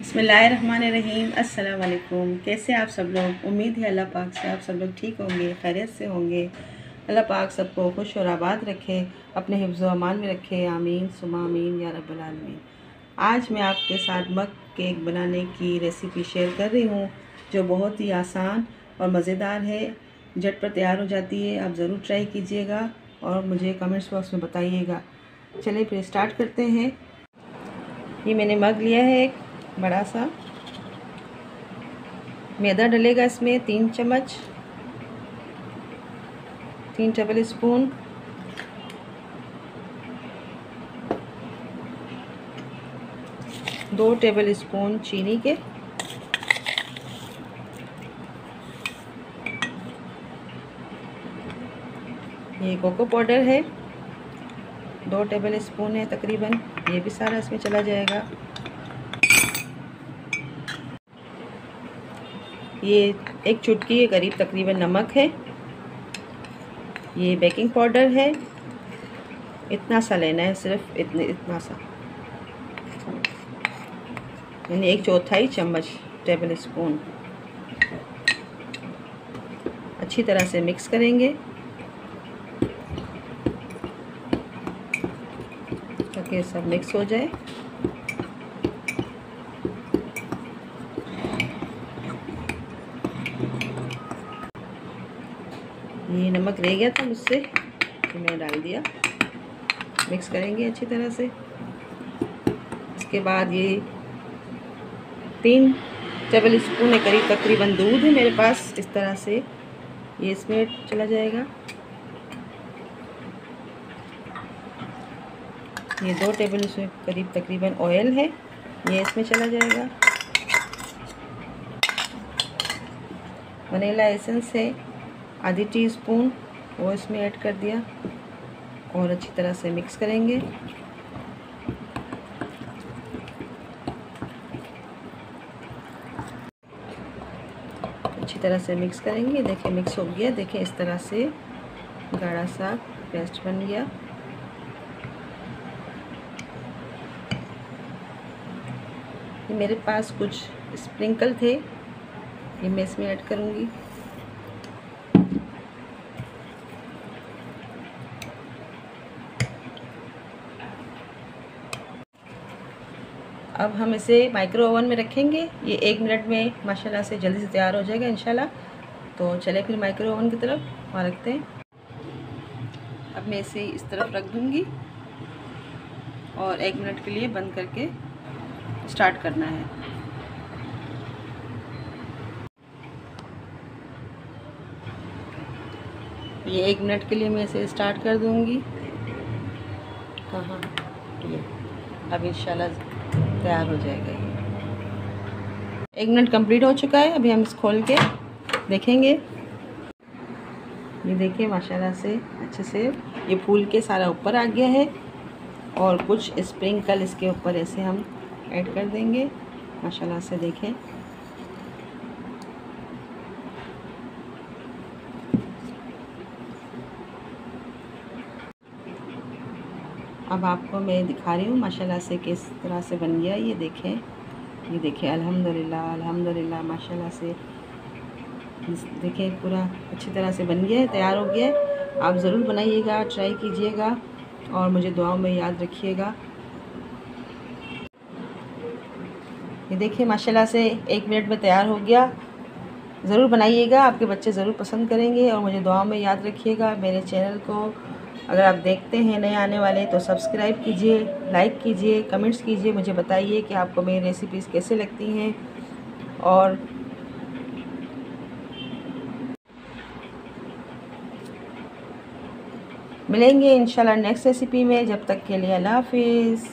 बिस्मिल्लाहिर्रहमानिर्रहीम। अस्सलाम वालेकुम। कैसे आप सब लोग? उम्मीद है अल्लाह पाक से आप सब लोग ठीक होंगे, खैरियत से होंगे। अल्लाह पाक सबको खुश और आबाद रखे, अपने हिफ्ज़ व अमान में रखे। आमीन सुमा आमीन या रब्बल आलमीन। आज मैं आपके साथ मग केक बनाने की रेसिपी शेयर कर रही हूँ, जो बहुत ही आसान और मज़ेदार है। झटपट तैयार हो जाती है। आप ज़रूर ट्राई कीजिएगा और मुझे कमेंट्स बॉक्स में बताइएगा। चलिए फिर स्टार्ट करते हैं। ये मैंने मग लिया है एक बड़ा सा। मैदा डलेगा इसमें 3 चम्मच, 3 टेबल स्पून। दो टेबल स्पून चीनी के, ये कोको पाउडर है 2 टेबल स्पून है तकरीबन, ये भी सारा इसमें चला जाएगा। ये एक चुटकी के करीब तकरीबन नमक है। ये बेकिंग पाउडर है, इतना सा लेना है, सिर्फ इतना सा, यानी 1/4 चम्मच टेबल स्पून। अच्छी तरह से मिक्स करेंगे ताकि सब मिक्स हो जाए। ये नमक रह गया था मुझसे तो मैंने डाल दिया। मिक्स करेंगे अच्छी तरह से। इसके बाद ये 3 टेबल स्पून के करीब तकरीबन दूध है मेरे पास, इस तरह से ये इसमें चला जाएगा। ये 2 टेबल स्पून करीब तकरीबन ऑयल है, ये इसमें चला जाएगा। वनीला एसेंस है आधी टीस्पून, वो इसमें ऐड कर दिया और अच्छी तरह से मिक्स करेंगे। अच्छी तरह से मिक्स करेंगे। देखिए मिक्स हो गया, देखिए इस तरह से गाढ़ा सा पेस्ट बन गया। ये मेरे पास कुछ स्प्रिंकल थे, ये मैं इसमें ऐड करूँगी। अब हम इसे माइक्रो ओवन में रखेंगे। ये 1 मिनट में माशाल्लाह से जल्दी से तैयार हो जाएगा इंशाल्लाह। तो चले फिर माइक्रो ओवन की तरफ वहाँ रखते हैं। अब मैं इसे इस तरफ रख दूँगी और 1 मिनट के लिए बंद करके स्टार्ट करना है। ये 1 मिनट के लिए मैं इसे स्टार्ट कर दूँगी। हाँ, ये अब इंशाल्लाह तैयार हो जाएगा। ये 1 मिनट कंप्लीट हो चुका है। अभी हम इस खोल के देखेंगे। ये देखिए माशाल्लाह से अच्छे से ये फूल के सारा ऊपर आ गया है और कुछ स्प्रिंकल इसके ऊपर ऐसे हम ऐड कर देंगे माशाल्लाह से। देखें अब आपको मैं दिखा रही हूँ माशाल्लाह से किस तरह से बन गया। ये देखें अल्हम्दुलिल्लाह अल्हम्दुलिल्लाह माशाल्लाह से। देखें पूरा अच्छी तरह से बन गया है, तैयार हो गया है। आप ज़रूर बनाइएगा, ट्राई कीजिएगा और मुझे दुआओं में याद रखिएगा। ये देखिए माशाल्लाह से 1 मिनट में तैयार हो गया। ज़रूर बनाइएगा, आपके बच्चे ज़रूर पसंद करेंगे और मुझे दुआओं में याद रखिएगा। मेरे चैनल को अगर आप देखते हैं नए आने वाले तो सब्सक्राइब कीजिए, लाइक कीजिए, कमेंट्स कीजिए। मुझे बताइए कि आपको मेरी रेसिपीज़ कैसे लगती हैं। और मिलेंगे इंशाल्लाह नेक्स्ट रेसिपी में। जब तक के लिए अल्लाह हाफिज़।